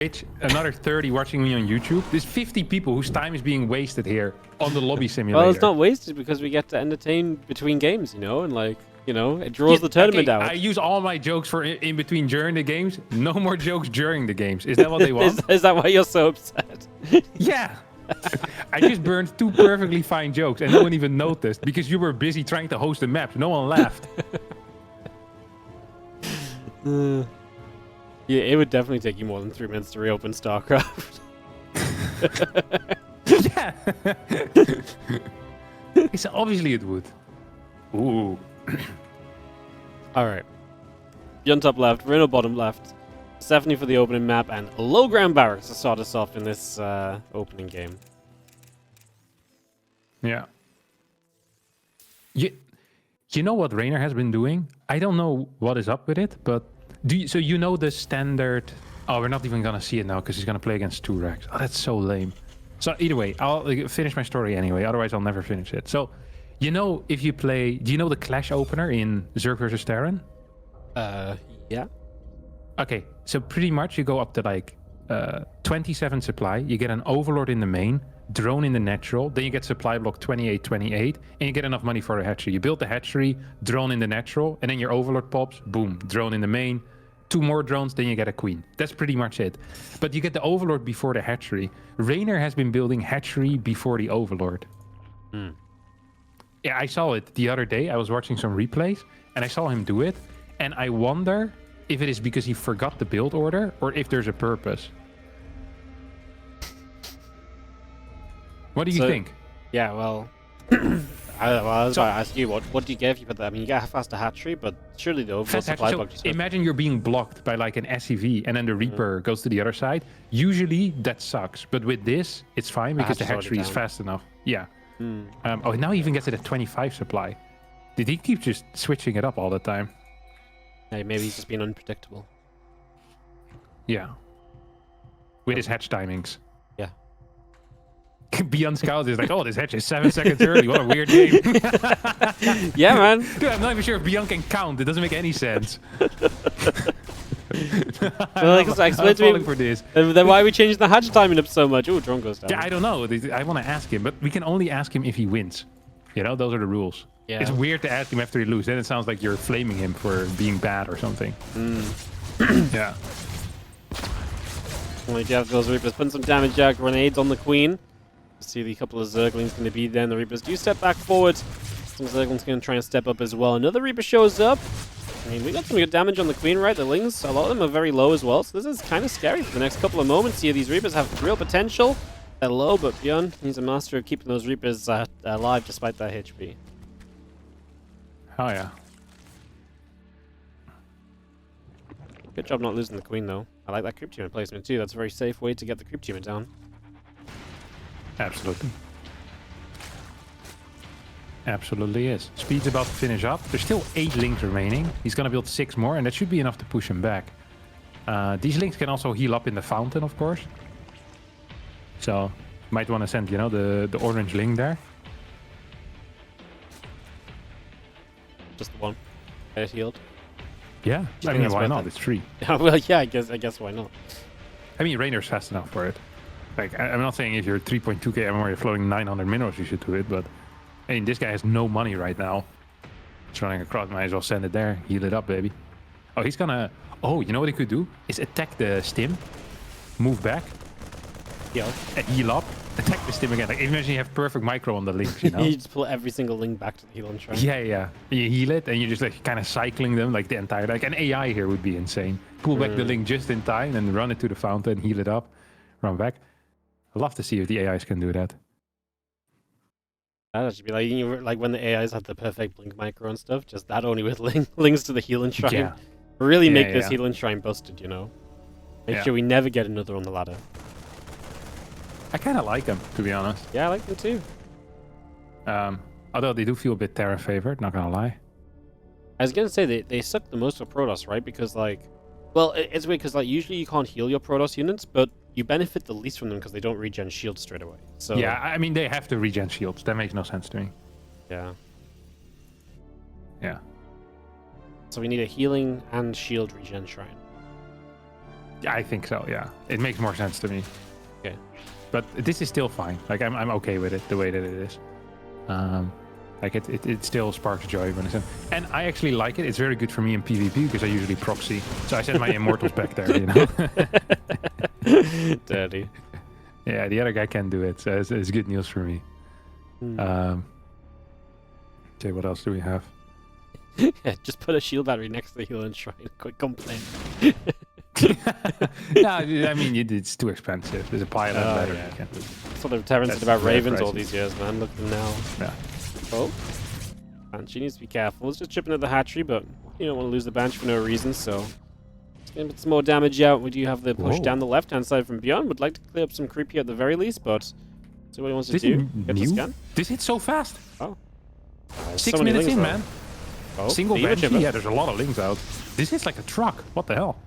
Twitch, another 30 watching me on YouTube. There's 50 people whose time is being wasted here on the lobby simulator. Well, it's not wasted because we get to entertain between games, you know, and like, you know, it draws the tournament out. I use all my jokes for in between during the games. No more jokes during the games. Is that what they want? Is that why you're so upset? Yeah. I just burned 2 perfectly fine jokes and no one even noticed because you were busy trying to host the map. No one laughed. Yeah, it would definitely take you more than 3 minutes to reopen StarCraft. Yeah. It's obviously it would. Ooh. All right. ByuN top left, Reynor bottom left. 70 for the opening map and low ground barracks to start us off in this opening game. Yeah. You know what Reynor has been doing? I don't know what is up with it, but so you know the standard... Oh, we're not even going to see it now because he's going to play against 2 racks. Oh, that's so lame. So either way, I'll finish my story anyway. Otherwise, I'll never finish it. So, you know, if you play... Do you know the Clash opener in Zerg versus Terran? Yeah. Okay, so pretty much you go up to like 27 supply. You get an Overlord in the main, drone in the natural. Then you get supply block 28, 28. And you get enough money for a hatchery. You build the hatchery, drone in the natural. And then your Overlord pops, boom, drone in the main. 2 more drones, then you get a queen. That's pretty much it. But you get the Overlord before the hatchery. Reynor has been building hatchery before the Overlord. Yeah, I saw it the other day. I was watching some replays, and I saw him do it. And I wonder if it is because he forgot the build order, or if there's a purpose. What do you think? Yeah, well... I was about to ask you, what do you get if you put that? I mean, you get a faster hatchery, but surely the overall supply block... So imagine you're being blocked by like an SCV, and then the Reaper goes to the other side. Usually, that sucks. But with this, it's fine because the hatchery is fast enough. Yeah. Oh, now he even gets it at 25 supply. Did he keep just switching it up all the time? Hey, maybe he's just being unpredictable. Yeah. With his hatch timings. Yeah. ByuN Scout is like, oh, this hatch is 7 seconds early. What a weird game. Yeah, man. Dude, I'm not even sure if ByuN can count. It doesn't make any sense. Well, explain to me for this. Then why are we changing the hatch timing up so much? Oh, drone goes down. Yeah, I don't know. I want to ask him, but we can only ask him if he wins. You know, those are the rules. Yeah. It's weird to ask him after he loses. Then it sounds like you're flaming him for being bad or something. Yeah. Only Jeff goes Reapers, putting some damage out, grenades on the Queen. See the couple of Zerglings going to be there, and the Reapers do step back forward. Some Zerglings going to try and step up as well. Another Reaper shows up. I mean, we got some good damage on the Queen, right? The Lings, a lot of them are very low as well, so this is kind of scary for the next couple of moments here. These Reapers have real potential. They're low, but ByuN, he's a master of keeping those Reapers alive despite their HP. Oh, yeah. Good job not losing the Queen, though. I like that creep tumor placement, too. That's a very safe way to get the creep tumor down. Absolutely. Absolutely is. Speed's about to finish up. There's still 8 links remaining. He's going to build 6 more, and that should be enough to push him back. These links can also heal up in the fountain, of course. So, might want to send, you know, the orange link there. Just the one. Get it healed. Yeah, I mean, why not? It's free. Well, yeah, I guess why not? I mean, Reynor's fast enough for it. Like, I'm not saying if you're 3.2k MMR, you're floating 900 minerals, you should do it, but I mean, this guy has no money right now. It's running across, might as well send it there. Heal it up, baby. Oh, he's gonna... Oh, you know what he could do? Is attack the stim, move back, and heal up, attack the stim again. Like, imagine you have perfect micro on the links, you know? You just pull every single link back to the heal and shrine. Yeah. You heal it, and you're just like kind of cycling them like the entire... Like an AI here would be insane. Pull back the link just in time, and run it to the fountain, heal it up, run back. I'd love to see if the AIs can do that. That'd be like when the AIs had the perfect blink micro and stuff, just that only with links to the heal and shrine. Yeah. Really make this heal and shrine busted, you know? Make sure we never get another on the ladder. I kind of like them, to be honest. Yeah, I like them too. Although they do feel a bit Terra favored, not gonna lie. I was gonna say they suck the most for Protoss, right? Because like, well, it's weird because like usually you can't heal your Protoss units, but you benefit the least from them because they don't regen shields straight away. So yeah, I mean they have to regen shields. That makes no sense to me. Yeah. Yeah. So we need a healing and shield regen shrine. I think so. Yeah, it makes more sense to me. Okay. But this is still fine. Like I'm okay with it the way that it is. Like it still sparks joy when it's in. And I actually like it. It's very good for me in PvP because I usually proxy. So I send my immortals back there, you know. Dirty. Yeah, the other guy can do it. So it's good news for me. Okay, what else do we have? Yeah, just put a shield battery next to the healer and shrine. Quick complaint. No, I mean it's too expensive. There's a pilot better. Yeah. That's what Terran said about Ravens all these years, man. Look at them now. Yeah. Oh. And she needs to be careful. It's just chipping at the hatchery, but you don't want to lose the Banshee for no reason, so it's going to put some more damage out. We do have the push down the left-hand side from ByuN. Would like to clear up some creep here at the very least, but see what he wants to do. Get the scan. This hits so fast. Oh. 6 so minutes in, though. man. Oh, Single Banshee. Yeah, there's a lot of links out. This hits like a truck. What the hell?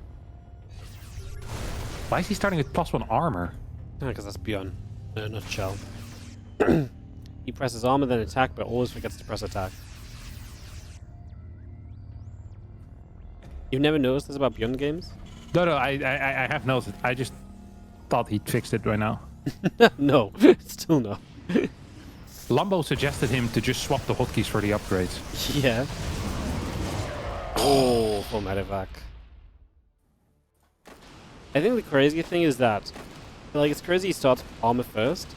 Why is he starting with +1 armor? Because that's ByuN in a nutshell. He presses armor, then attack, but always forgets to press attack. You've never noticed this about ByuN games? No, I have noticed. I just thought he'd fixed it right now. No, still no. Lambo suggested him to just swap the hotkeys for the upgrades. Yeah. Oh, full medevac. I think the crazy thing is that, like, it's crazy he starts armor first,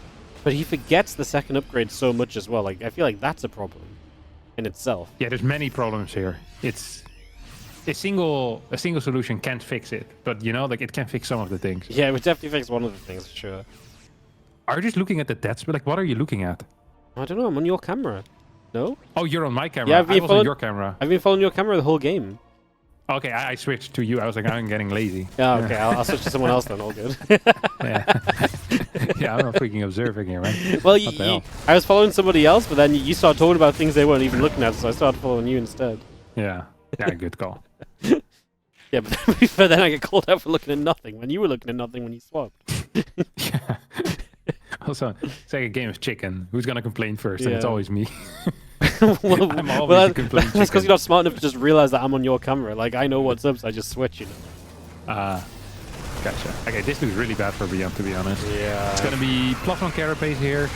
but he forgets the second upgrade so much as well. Like, I feel like that's a problem in itself. Yeah, there's many problems here. It's a single solution can't fix it, but you know, like it can fix some of the things. Yeah, it would definitely fix one of the things for sure. Are you just looking at the deaths? But like, what are you looking at? I don't know. I'm on your camera. No? Oh, you're on my camera. Yeah, I was on your camera. I've been following your camera the whole game. Okay, I switched to you. I was like, I'm getting lazy. Yeah, okay. I'll switch to someone else then. All good. Yeah. Yeah, I'm not freaking observing here, man. Well, I was following somebody else, but then you started talking about things they weren't even looking at, so I started following you instead. Yeah. Yeah, good call. Yeah, but then I get called out for looking at nothing when you were looking at nothing when you swapped. Yeah. Also, it's like a game of chicken. Who's gonna complain first? And it's always me. Well, I'm always a complaint chicken. That's because you're not smart enough to just realize that I'm on your camera. Like, I know what's up, so I just switch, you know. Gotcha. Okay, this looks really bad for ByuN, to be honest. Yeah. It's gonna be +1 carapace here.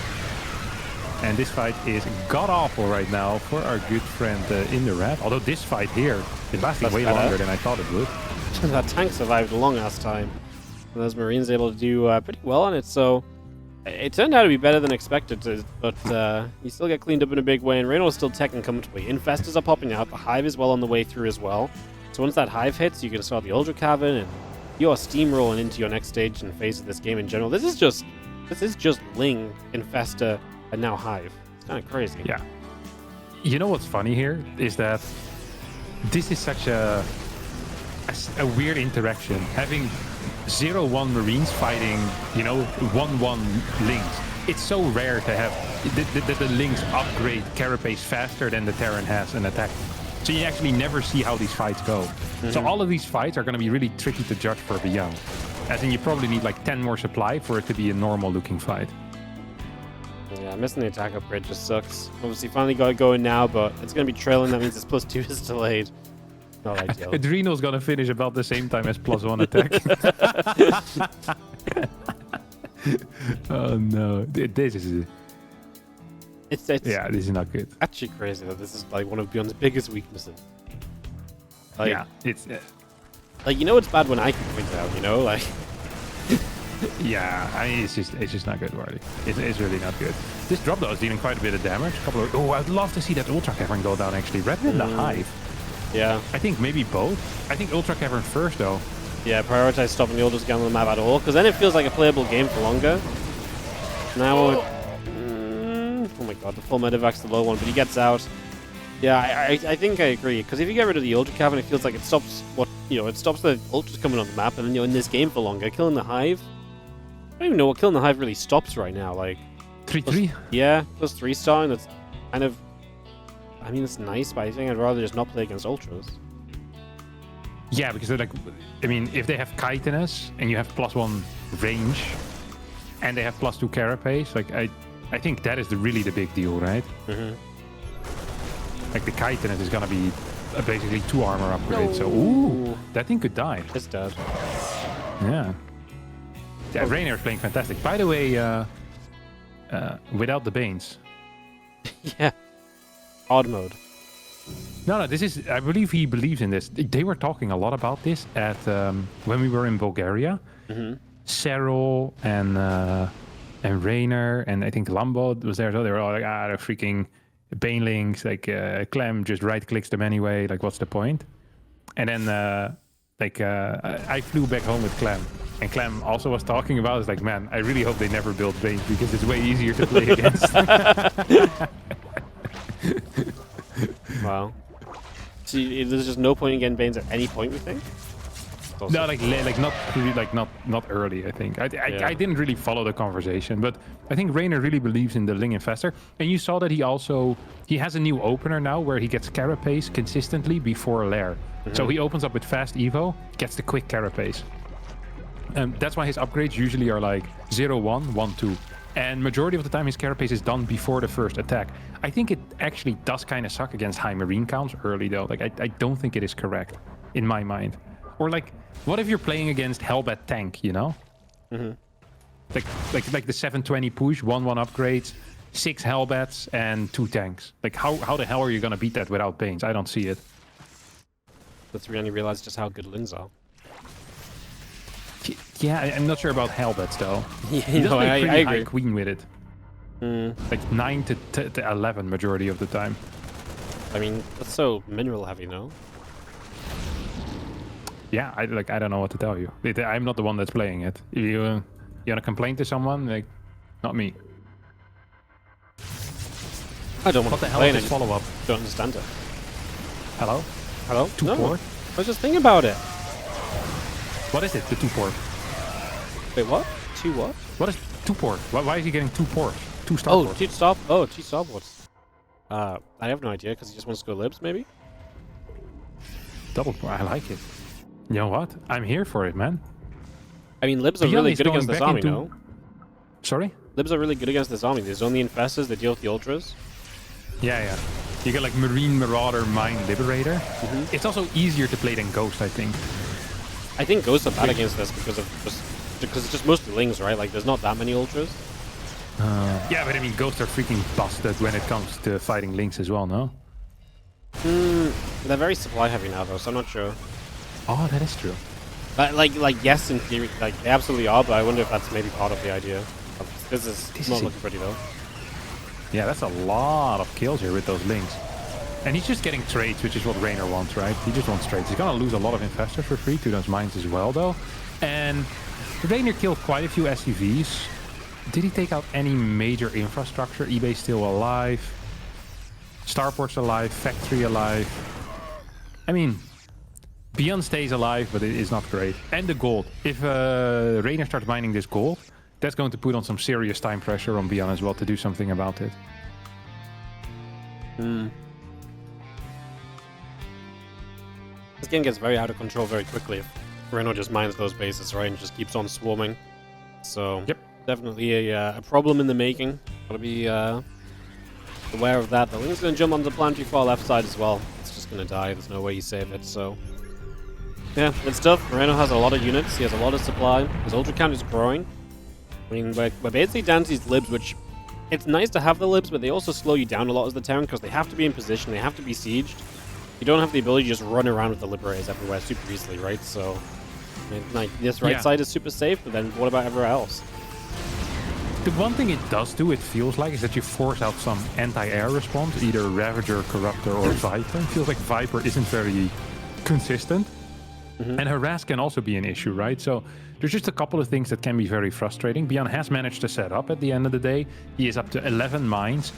And this fight is god-awful right now for our good friend in the red. Although this fight here is lasting way longer than I thought it would. That tank survived a long-ass time. And those Marines able to do pretty well on it, so it turned out to be better than expected, but you still get cleaned up in a big way, and Reynor is still teching comfortably. Infestors are popping out, the Hive is well on the way through as well. So once that Hive hits, you can start the Ultra Cavern, and you are steamrolling into your next stage and phase of this game in general. This is just Ling, Infestor, and now Hive. It's kind of crazy. Yeah. You know what's funny here is that this is such a weird interaction. Having 0-1 Marines fighting, you know, 1-1 Lings. It's so rare to have the Lings upgrade carapace faster than the Terran has an attack. So you actually never see how these fights go. So all of these fights are going to be really tricky to judge for ByuN. As in, you probably need like 10 more supply for it to be a normal looking fight. Yeah, missing the attack upgrade just sucks. Obviously, finally got it going now, but it's going to be trailing. That means its +2 is delayed. Not ideal. Adrenal's going to finish about the same time as +1 attack. Oh no, this is... It's yeah, this is not good. Actually crazy that this is like one of ByuN's biggest weaknesses. Like, yeah, it's... like, you know it's bad when I can point it out, you know? Like... Yeah, I mean, it's just not good, Wardy. It's really not good. This drop, though, is dealing quite a bit of damage. Oh, I'd love to see that Ultra Cavern go down, actually. Rather than the Hive. Yeah. I think maybe both. I think Ultra Cavern first, though. Yeah, prioritize stopping the Ultras on the map at all, because then it feels like a playable game for longer. Now, oh my god, the full medevac's the low one, but he gets out. Yeah, I think I agree, because if you get rid of the Ultra Cavern, it feels like it stops it stops the Ultras coming on the map, and then you're in this game for longer. Killing the Hive, I don't even know what killing the Hive really stops right now. Like 3-3. Yeah, plus 3-star, and that's kind of. I mean, it's nice, but I think I'd rather just not play against Ultras. Yeah, because they're like, I mean, if they have chitinous and you have +1 range, and they have +2 carapace, like I think that is really the big deal, right? Like the chitinous is gonna be basically 2 armor upgrades. So ooh, that thing could die. It's dead. Yeah. Yeah, Reynor is playing fantastic. By the way, without the Banes. Yeah. Hard mode. No, this is. I believe he believes in this. They were talking a lot about this at when we were in Bulgaria. Cyril and Reynor and I think Lambo was there. So they were all like, they're freaking banelings. Like Clem just right clicks them anyway. Like, what's the point? And then I flew back home with Clem. And Clem also was talking about it's like, man, I really hope they never build Banes because it's way easier to play against. Wow. See, there's just no point in getting Banes at any point, we think? No, not early. I think I didn't really follow the conversation, but I think Reynor really believes in the Ling Infestor, and you saw that he has a new opener now where he gets Carapace consistently before a lair. So he opens up with fast Evo, gets the quick Carapace. That's why his upgrades usually are like 0-1, 1-2. And majority of the time his Carapace is done before the first attack. I think it actually does kind of suck against high marine counts early though. Like I don't think it is correct in my mind. Or like, what if you're playing against Hellbat tank, you know? Like the 720 push, 1-1 upgrades, 6 Hellbats and 2 tanks. Like how the hell are you gonna beat that without Banes? I don't see it. Let's really realize just how good Lings are. Yeah, I'm not sure about Hellbats though. Yeah, no, I high agree. queen with it. Like 9 to 11 majority of the time. I mean, that's so mineral heavy, no? Yeah, I don't know what to tell you. I'm not the one that's playing it. You wanna complain to someone? Like, not me. I don't want What to the hell complain, is this follow-up? don't understand it. Hello? Hello? 2 No, port? I was just thinking about it. What is it? The 2 port? Wait, what? 2 what? What is 2 port? Why is he getting 2 ports? 2 star Oh, ports? 2 stop. Oh, 2 starboards. I have no idea because he just wants to go libs, maybe. Double port. I like it. You know what? I'm here for it, man. I mean, libs are ByuN really is good going against this back army, into- no? Sorry? Libs are really good against this army. There's only infestors, they deal with the ultras. Yeah. You get like Marine Marauder, Mine Liberator. It's also easier to play than Ghost, I think. I think ghosts are bad against this because it's just mostly lings, right? Like, there's not that many ultras. Yeah, but I mean, Ghosts are freaking busted when it comes to fighting Lynx as well, no? They're very supply heavy now, though, so I'm not sure. Oh, that is true. Like yes, in theory, like they absolutely are, but I wonder if that's maybe part of the idea. This is not looking pretty though. Yeah, that's a lot of kills here with those Lynx. And he's just getting trades, which is what Reynor wants, right? He just wants trades. He's gonna lose a lot of infestors for free to those mines as well, though. And Reynor killed quite a few SCVs. Did he take out any major infrastructure? eBay still alive. Starport's alive. Factory alive. I mean, ByuN stays alive, but it is not great. And the gold. If Reynor starts mining this gold, that's going to put on some serious time pressure on ByuN as well to do something about it. This game gets very out of control very quickly if Reynor just mines those bases, right, and just keeps on swarming. So, Yep. Definitely a problem in the making. Gotta be aware of that. The Ling's gonna jump on the plan too far left side as well. It's just gonna die. There's no way you save it, so... Yeah, good stuff. Reynor has a lot of units. He has a lot of supply. His ultra count is growing. I mean, we're basically down to these libs, which... It's nice to have the libs, but they also slow you down a lot as the town, because they have to be in position, they have to be sieged. You don't have the ability to just run around with the liberators everywhere super easily, right? So, I mean, like, this right side is super safe, but then what about everywhere else? The one thing it does do, it feels like, is that you force out some anti-air response, either Ravager, Corruptor, or Viper. It feels like Viper isn't very consistent. And Harass can also be an issue, right? So there's just a couple of things that can be very frustrating. ByuN has managed to set up at the end of the day. He is up to 11 mines,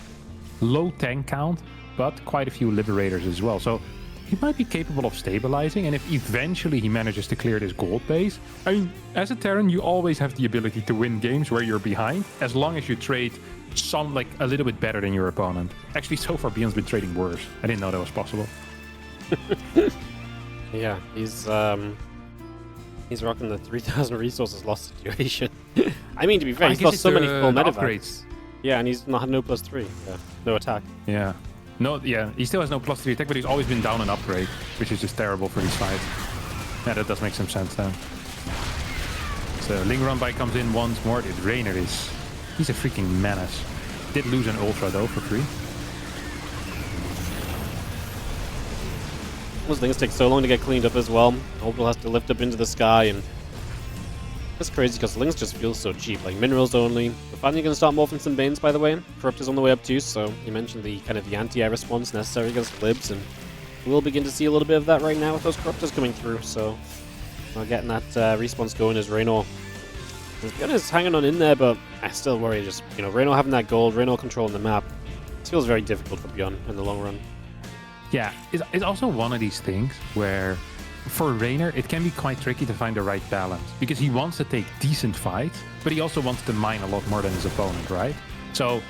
low tank count, but quite a few liberators as well. So he might be capable of stabilizing, and if eventually he manages to clear this gold base, I mean, as a Terran, you always have the ability to win games where you're behind, as long as you trade some, like, a little bit better than your opponent. Actually, so far, ByuN's been trading worse. I didn't know that was possible. Yeah, he's rocking the 3,000 resources lost situation. I mean, to be fair, he's lost so many full medevacs. Yeah, and he's not had no +3. Yeah, no attack. Yeah. No, yeah, he still has no +3 attack, but he's always been down an upgrade, which is just terrible for his fight. Yeah, that does make some sense then. So Ling Run by comes in once more. This Reynor he's a freaking menace. Did lose an ultra though for free. Those things take so long to get cleaned up as well. Orbital has to lift up into the sky, and it's crazy because Lings just feels so cheap. Like minerals only. We're finally going to start morphing some Banes, by the way. Corrupt is on the way up too, so you mentioned the kind of the anti-air response necessary against Libs, and we'll begin to see a little bit of that right now with those Corruptors coming through. So we're getting that response going as Reynor. ByuN is hanging on in there, but I still worry. Just Reynor having that gold, Reynor controlling the map. It feels very difficult for ByuN in the long run. Yeah, it's also one of these things where for Reynor, it can be quite tricky to find the right balance because he wants to take decent fights, but he also wants to mine a lot more than his opponent, right? So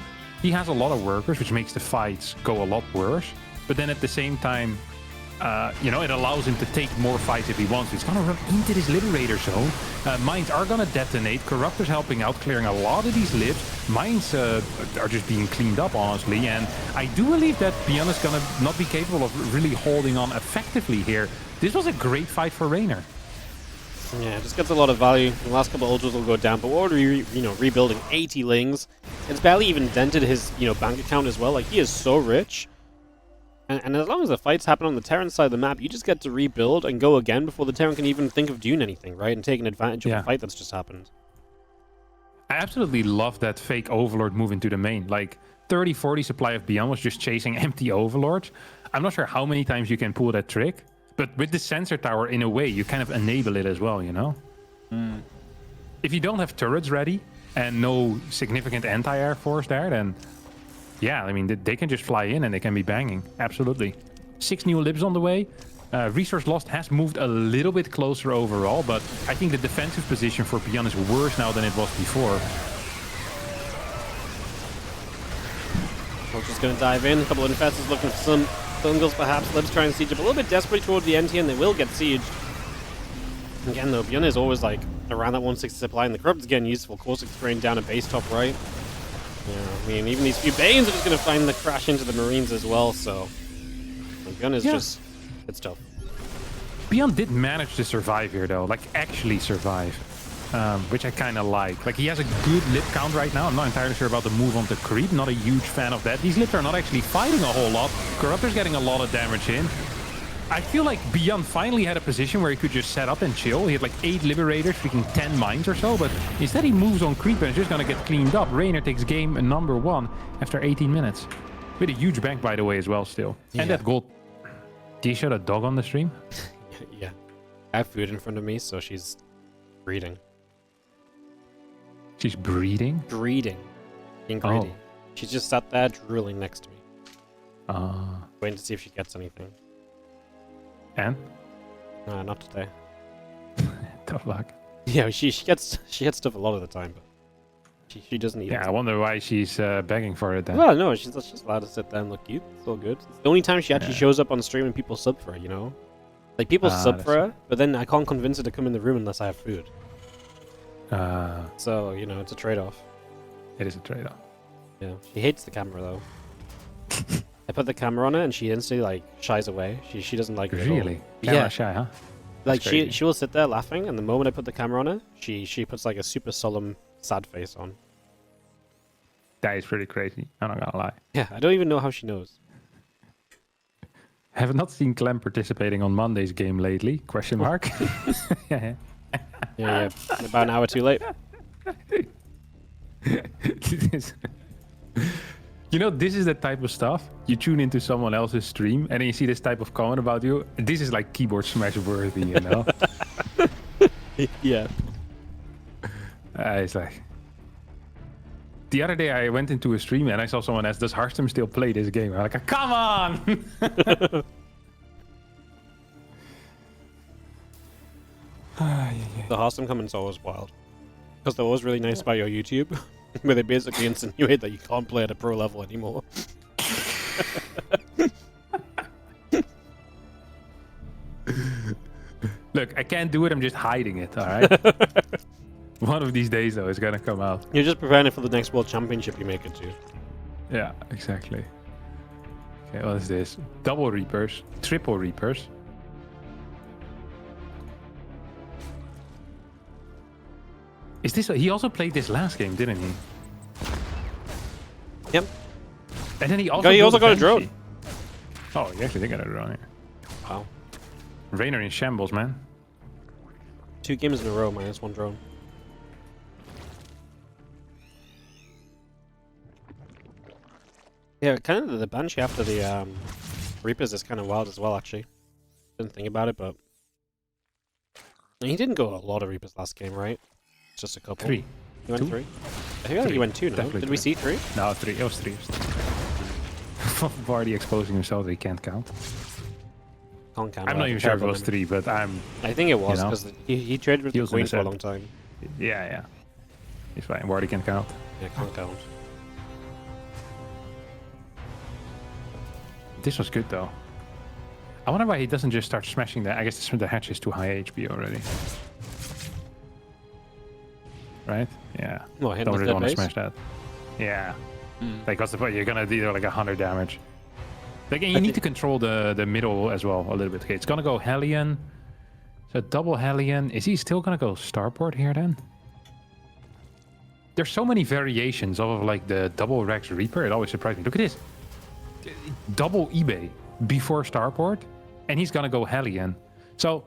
he has a lot of workers, which makes the fights go a lot worse. But then at the same time, it allows him to take more fights if he wants. He's gonna run into this Liberator zone. Mines are gonna detonate. Corruptors helping out, clearing a lot of these libs. Mines are just being cleaned up, honestly. And I do believe that ByuN is gonna not be capable of really holding on effectively here. This was a great fight for Reynor. Yeah, it just gets a lot of value. The last couple of ultras will go down, but we're already, rebuilding 80 Lings. It's barely even dented his, bank account as well. Like, he is so rich. And as long as the fights happen on the Terran side of the map, you just get to rebuild and go again before the Terran can even think of doing anything, right? And taking advantage of the fight that's just happened. I absolutely love that fake Overlord move into the main. Like, 30-40 supply of ByuN was just chasing empty Overlords. I'm not sure how many times you can pull that trick, but with the sensor tower, in a way, you kind of enable it as well, If you don't have turrets ready and no significant anti-air force there, then yeah, I mean, they can just fly in and they can be banging. Absolutely. 6 new libs on the way. Resource lost has moved a little bit closer overall, but I think the defensive position for ByuN is worse now than it was before. We're just going to dive in. A couple of Infestors looking for some jungles, perhaps. Libs trying to siege up a little bit desperate toward the NT, and they will get sieged. Again, though, ByuN is always like around that 160 supply, and the Corrupt is getting useful. Caustic's spraying down a base top right. Yeah, I mean, even these few Banes are just going to find the crash into the Marines as well, so ByuN is just, it's tough. ByuN did manage to survive here, though, like actually survive, which I kind of like. Like, he has a good lip count right now. I'm not entirely sure about the move on the creep, not a huge fan of that. These lips are not actually fighting a whole lot. Corruptor's getting a lot of damage in. I feel like ByuN finally had a position where he could just set up and chill. He had like 8 Liberators, freaking 10 mines or so, but instead he moves on creep and is just gonna get cleaned up. Reynor takes game number 1 after 18 minutes. With a huge bank, by the way, as well, still. Yeah. And that gold. Do you show that dog on the stream? Yeah. I have food in front of me, so she's breeding. She's breeding? Breeding. Being greedy. Oh. She just sat there drooling next to me. Waiting to see if she gets anything. And? Not today. Tough luck. Yeah, she gets stuff a lot of the time, but she doesn't eat it. Yeah, I wonder why she's begging for it then. Well, no, she's just allowed to sit there and look cute. It's all good. It's the only time she actually shows up on stream and people sub for her, Like, people sub for her, but then I can't convince her to come in the room unless I have food. So, it's a trade-off. It is a trade-off. Yeah, she hates the camera, though. I put the camera on her and she instantly like shies away. She doesn't like it. Really? Camera shy, huh? Like she will sit there laughing, and the moment I put the camera on her, she puts like a super solemn, sad face on. That is pretty crazy. I'm not gonna lie. Yeah, I don't even know how she knows. Have not seen Clem participating on Monday's game lately? Question mark. Yeah. About an hour too late. This is the type of stuff you tune into someone else's stream and then you see this type of comment about you. This is like keyboard smash worthy, Yeah. It's like... The other day I went into a stream and I saw someone ask, does Hearthstone still play this game? I'm like, come on! The Hearthstone comments are always wild. Because they're always really nice about your YouTube. Where they basically insinuate that you can't play at a pro level anymore. Look, I can't do it, I'm just hiding it, alright? One of these days, though, it's gonna come out. You're just preparing it for the next World Championship you make it to. Yeah, exactly. Okay, what is this? Double Reapers, triple Reapers. Is this? He also played this last game, didn't he? Yep. And then he also got a drone. Oh, he actually did get a drone here. Wow. Reynor in shambles, man. 2 games in a row, -1 drone. Yeah, kind of the bench after the Reapers is kind of wild as well, actually. Didn't think about it, but he didn't go a lot of Reapers last game, right? Just a couple. 3. He went 2? 3? I think he went 2, no? Definitely Did we see 3? No, 3. It was 3. Vardy exposing himself, he can't count. Can't count. I'm not even sure if it was 3, but I think it was, you know, because he traded with the was in Queen the for a set. long time. Yeah, yeah. He's fine. Vardy can count. Yeah, can't count. This was good, though. I wonder why he doesn't just start smashing that. I guess the hatch is too high HP already. Right? Yeah. Well, hit Don't the really third want to base. smash that. Yeah. Like, what's the point? You're gonna do like 100 damage. Like, and you need to control the middle as well a little bit. Okay, it's gonna go Hellion. So double Hellion. Is he still gonna go Starport here then? There's so many variations of like the double Rex Reaper. It always surprised me. Look at this. Double eBay before Starport, and he's gonna go Hellion. So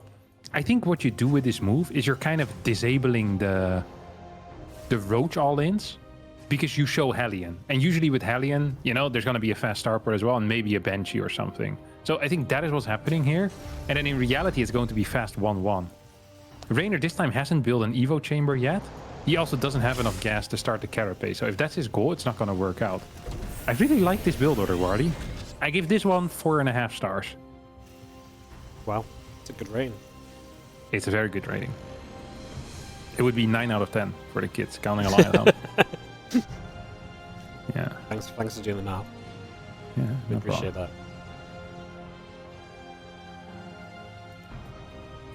I think what you do with this move is you're kind of disabling the Roach all-ins because you show Hellion. And usually with Hellion, you know, there's gonna be a fast Starport as well and maybe a Banshee or something. So I think that is what's happening here. And then in reality, it's going to be fast 1-1. Reynor this time hasn't built an Evo chamber yet. He also doesn't have enough gas to start the Carapace. So if that's his goal, it's not gonna work out. I really like this build order, Wardy. I give this one 4.5 stars. Wow, it's a good rating. It's a very good rating. It would be 9 out of 10 for the kids, counting a line at home. Yeah. Thanks for doing the math. Yeah, We no appreciate problem. that.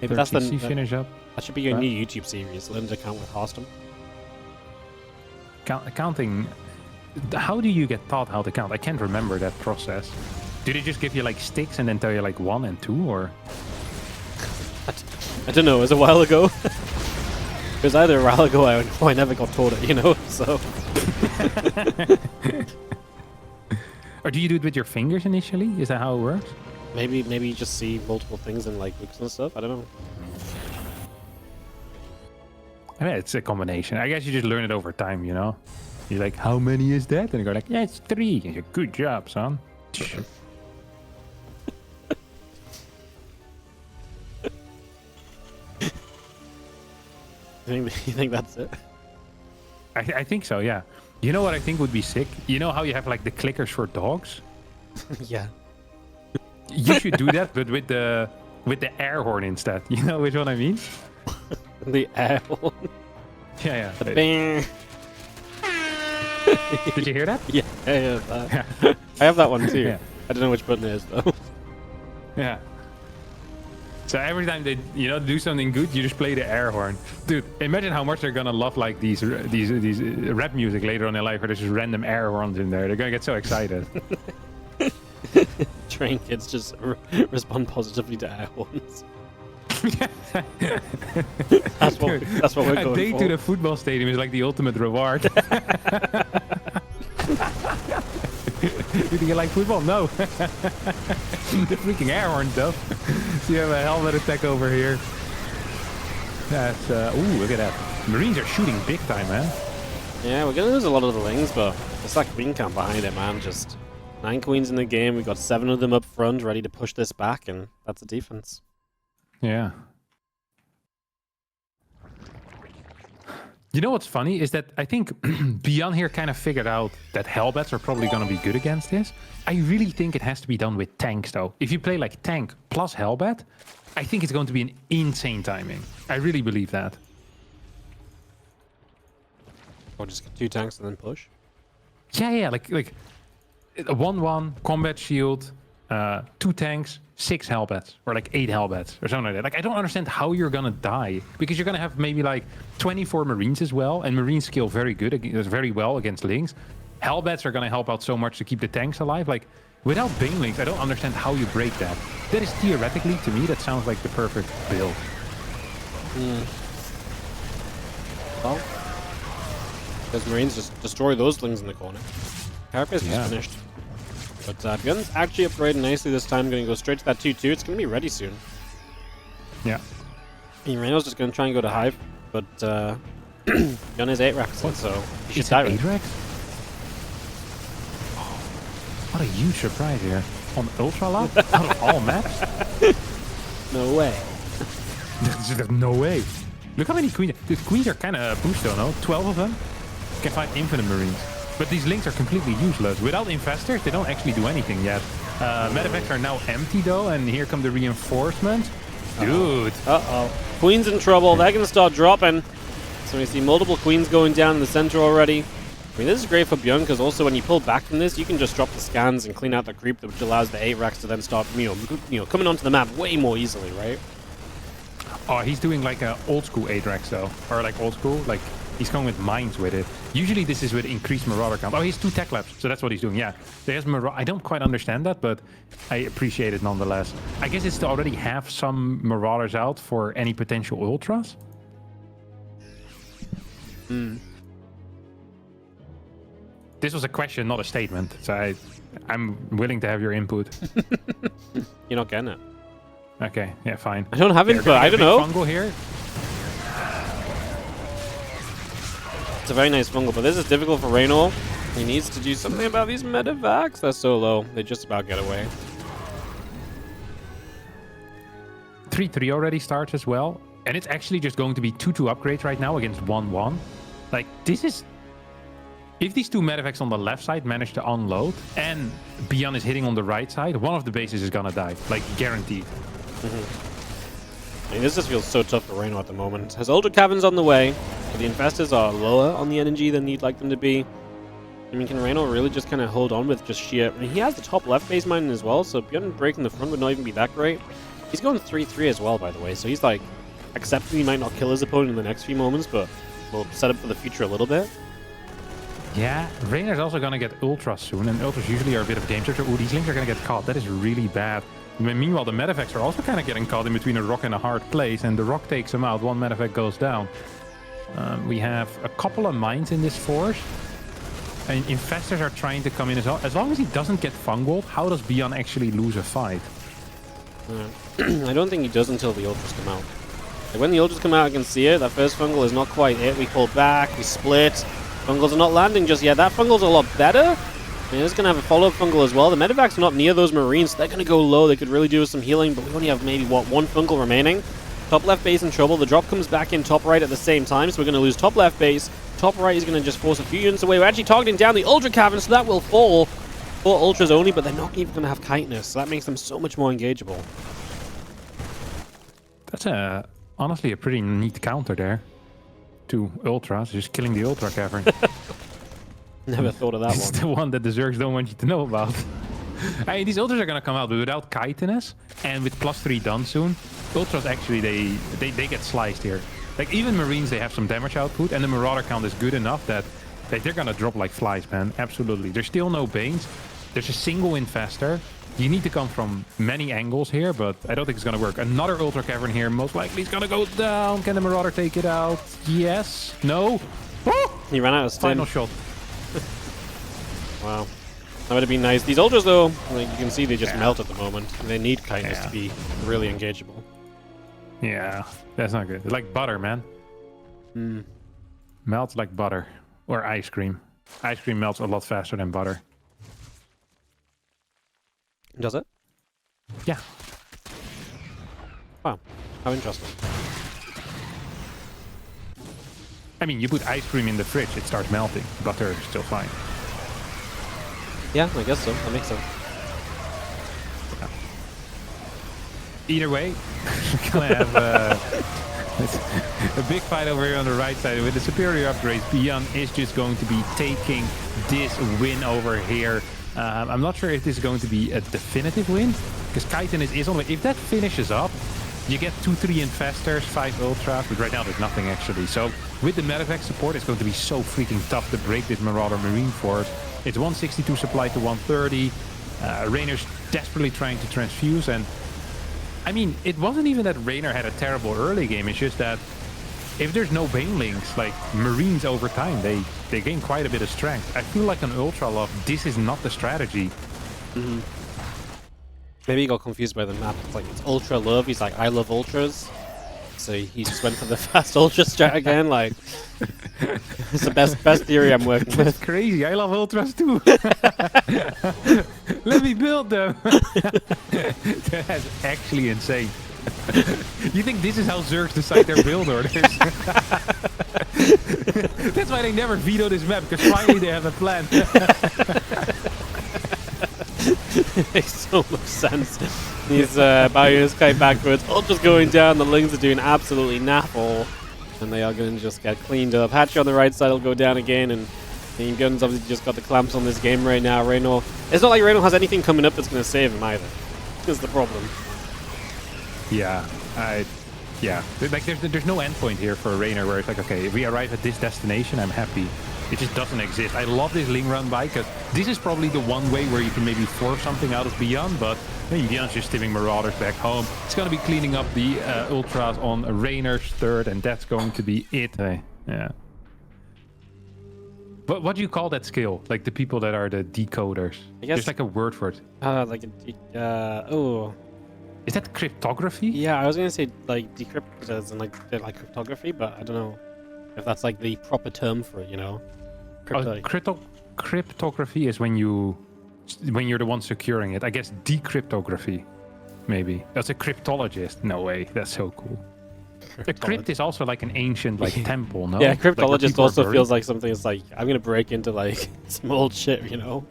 Maybe that's CC the finish up. that should be your Huh? new YouTube series. Learn to count with Harston. Counting. How do you get taught how to count? I can't remember that process. Did it just give you like sticks and then tell you like 1 and 2, or? I don't know. It was a while ago. It was either a while ago or I never got taught it. You know, so. Or do you do it with your fingers initially? Is that how it works? Maybe you just see multiple things in like books and stuff. I don't know. I mean, it's a combination. I guess you just learn it over time, you know? You're like, how many is that? And you go like, yeah, it's 3. And you're, good job, son. You think that's it? I think so, yeah. You know what I think would be sick? You know how you have like the clickers for dogs? Yeah. You should do that, but with the air horn instead. You know which one I mean? The air horn. Yeah, The yeah. bing. Did you hear that? Yeah, that. I have that one too. Yeah. I don't know which button it is though. Yeah. So every time they, you know, do something good, you just play the air horn. Dude, imagine how much they're gonna love like these rap music later on in life, where there's just random air horns in there. They're gonna get so excited. Train kids just respond positively to air horns. That's what we're A going day for. to the football stadium is like the ultimate reward. Do you like football? No. The freaking air horn though. So you have a helmet attack over here. That's ooh, look at that. Marines are shooting big time, man. Yeah, we're gonna lose a lot of the wings, but it's that queen camp behind it, man. Just 9 queens in the game. We got 7 of them up front, ready to push this back, and that's a defense. Yeah. You know what's funny is that I think ByuN here kind of figured out that Hellbats are probably going to be good against this. I really think it has to be done with tanks, though. If you play like tank plus Hellbat, I think it's going to be an insane timing. I really believe that. Or just get 2 tanks and then push. Yeah, like a 1-1 combat shield, 2 tanks, 6 Hellbats, or like 8 Hellbats, or something like that. Like, I don't understand how you're gonna die, because you're gonna have maybe like 24 Marines as well, and Marines scale very well against Lings. Hellbats are gonna help out so much to keep the tanks alive. Like, without Banelings, I don't understand how you break that. That is theoretically, to me, that sounds like the perfect build. well, those Marines just destroy those things in the corner. Carapace is finished. But ByuN's actually upgraded nicely this time. Going to go straight to that 2-2. It's going to be ready soon. Yeah. And Reynor's just going to try and go to Hive, but ByuN is 8 racks, so he should die. 8 racks? Oh, what a huge surprise here. On Ultra Loud? Out of all maps? No way. There's no way. Look how many queens. The queens are kind of pushed though, no? 12 of them. You can find infinite marines. But these links are completely useless. Without infestors, they don't actually do anything yet. Medevacs are now empty though, and here come the reinforcements. Dude. Uh-oh. Queen's in trouble. They're going to start dropping. So we see multiple queens going down in the center already. I mean, this is great for ByuN, because also when you pull back from this, you can just drop the scans and clean out the creep, which allows the 8 racks to then start, coming onto the map way more easily, right? Oh, he's doing like a old school 8 racks though. Or like old school, like he's going with mines with it. Usually this is with increased marauder count. Oh, he's 2 tech labs, so that's what he's doing, yeah. There's I don't quite understand that, but I appreciate it nonetheless. I guess it's to already have some marauders out for any potential ultras. This was a question, not a statement. So I'm willing to have your input. You're not getting it. Okay, yeah, fine. I don't have input, I don't know. Fungal here. It's a very nice fungal, but this is difficult for Reynor. He needs to do something about these medevacs. They're so low. They just about get away. 3-3 already starts as well. And it's actually just going to be 2-2 upgrades right now against 1-1. Like, this is... If these 2 medevacs on the left side manage to unload, and ByuN is hitting on the right side, one of the bases is gonna die. Like, guaranteed. I mean, this just feels so tough for Reynor at the moment. His Ultra Caverns on the way, but the Infestors are lower on the energy than you'd like them to be. I mean, can Reynor really just kind of hold on with just sheer... I mean, he has the top left base mine as well, so ByuN breaking the front would not even be that great. He's going 3-3 as well, by the way, so he's like accepting he might not kill his opponent in the next few moments, but will set up for the future a little bit. Yeah, Reynor's also gonna get ultras soon, and ultras usually are a bit of a game changer. Ooh, these links are gonna get caught. That is really bad. Meanwhile, the medevacs are also kind of getting caught in between a rock and a hard place, and the rock takes them out. One medevac goes down. We have a couple of mines in this force, and infestors are trying to come in as well. As long as he doesn't get fungal, how does ByuN actually lose a fight? I don't think he does until the ultras come out. Like when the ultras come out, I can see it. That first fungal is not quite it. We pulled back, we split. Fungals are not landing just yet. That fungal's a lot better. And it's going to have a follow-up fungal as well. The medevac's not near those marines, so they're going to go low. They could really do with some healing, but we only have maybe, what, 1 fungal remaining. Top left base in trouble. The drop comes back in top right at the same time, so we're going to lose top left base. Top right is going to just force a few units away. We're actually targeting down the Ultra Cavern, so that will fall. 4 Ultras only, but they're not even going to have chitinous, so that makes them so much more engageable. That's honestly a pretty neat counter there. 2 Ultras, just killing the Ultra Cavern. Never thought of that It's the one that the Zergs don't want you to know about. I mean, these Ultras are going to come out, but without chitinous and with +3 done soon, Ultras actually, they get sliced here. Like, even Marines, they have some damage output, and the Marauder count is good enough that they're going to drop like flies, man. Absolutely. There's still no Banes. There's a single Infestor. You need to come from many angles here, but I don't think it's going to work. Another Ultra Cavern here, most likely is going to go down. Can the Marauder take it out? Yes. No. Oh! He ran out of stim. Final shot. Wow. That would have been nice. These Ultras, though, like you can see, they just melt at the moment. They need chitinous to be really engageable. Yeah, that's not good. It's like butter, man. Melts like butter. Or ice cream. Ice cream melts a lot faster than butter. Does it? Yeah. Wow. How interesting. I mean, you put ice cream in the fridge, it starts melting. Butter is still fine. Yeah, I guess so. That makes sense. Yeah. Either way, we're gonna have a big fight over here on the right side. With the superior upgrades, ByuN is just going to be taking this win over here. I'm not sure if this is going to be a definitive win, because chitinous is on the way. If that finishes up, you get 2-3 Infestors, 5 Ultras, but right now there's nothing actually. So with the medevac support, it's going to be so freaking tough to break this Marauder Marine force. It's 162 supply to 130. Reynor's desperately trying to transfuse, and I mean, it wasn't even that Reynor had a terrible early game. It's just that if there's no banelings, like Marines over time, they gain quite a bit of strength. I feel like on Ultra Love, this is not the strategy. Mm-hmm. Maybe he got confused by the map. It's like, it's Ultra Love. He's like, I love Ultras. So he just went for the fast Ultra strat again. Like, it's the best theory I'm working with. That's crazy. I love Ultras too. Let me build them. That's actually insane. You think this is how Zergs decide their build orders? That's why they never veto this map, because finally they have a plan. It makes so much sense. These ByuNs came backwards, Ultra's going down, the Lings are doing absolutely naff all, and they are going to just get cleaned up. Hatcher on the right side will go down again, and Team Guns obviously just got the clamps on this game right now. Reynor, it's not like Reynor has anything coming up that's going to save him either. That's the problem. Yeah, yeah. Like there's no endpoint here for Reynor where it's like, okay, if we arrive at this destination, I'm happy. It just doesn't exist. I love this Ling run by, because this is probably the one way where you can maybe force something out of ByuN, but ByuN's just stimming Marauders back home. It's going to be cleaning up the Ultras on Reynor's third, and that's going to be it. Yeah. But what do you call that skill? Like the people that are the decoders? I guess, there's like a word for it. Like oh. Is that cryptography? Yeah, I was gonna say like decryptors and like they're like cryptography, but I don't know if that's like the proper term for it, you know? Cryptography is when you're the one securing it. I guess decryptography, maybe. That's a cryptologist. No way. That's so cool. The crypt is also like an ancient like temple, no? Yeah, cryptologist like also feels like something that's like, I'm gonna break into like some old shit, you know?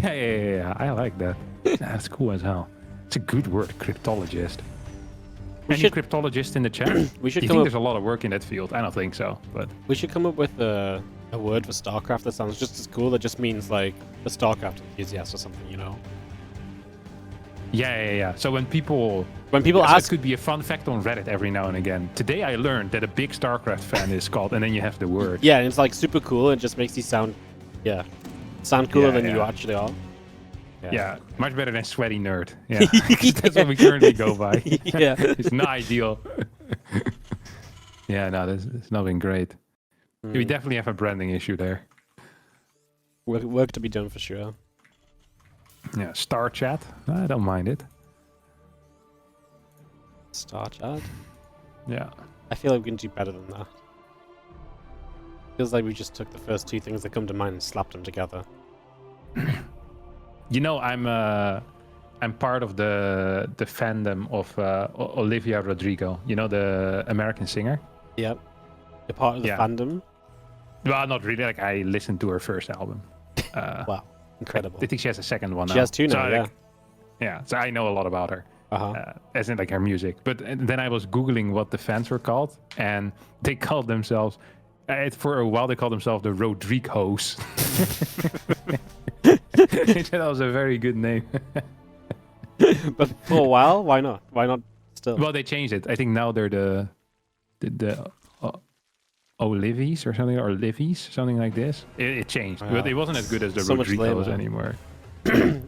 Yeah. I like that. That's cool as hell. It's a good word, cryptologist. Any cryptologist in the chat? We should. Do you think there's a lot of work in that field? I don't think so, but we should come up with a word for StarCraft that sounds just as cool. That just means like a StarCraft enthusiast or something, you know? Yeah. So when people ask, it could be a fun fact on Reddit every now and again. Today I learned that a big StarCraft fan is called, and then you have the word. Yeah, and it's like super cool. And it just makes you sound cooler than you actually are. Yeah, much better than sweaty nerd. Yeah, that's what we currently go by. Yeah, it's not ideal. Yeah, no, it's not been great. We definitely have a branding issue there. Work to be done for sure. Yeah, Star Chat. I don't mind it. Star Chat? Yeah. I feel like we can do better than that. Feels like we just took the first two things that come to mind and slapped them together. You know, I'm part of the fandom of Olivia Rodrigo. You know, the American singer. Yep. You're part of the fandom. Well, not really. Like I listened to her first album. Wow, incredible. I think she has a second one now. She has two now. So, yeah. So I know a lot about her. As in like her music. But then I was Googling what the fans were called, and they called themselves. For a while, they called themselves the Rodrigos. That was a very good name. But for a while, why not? Why not still? Well, they changed it. I think now they're the Olivies or something, or Livies, something like this. It changed, but it wasn't as good as the Rodrigos anymore.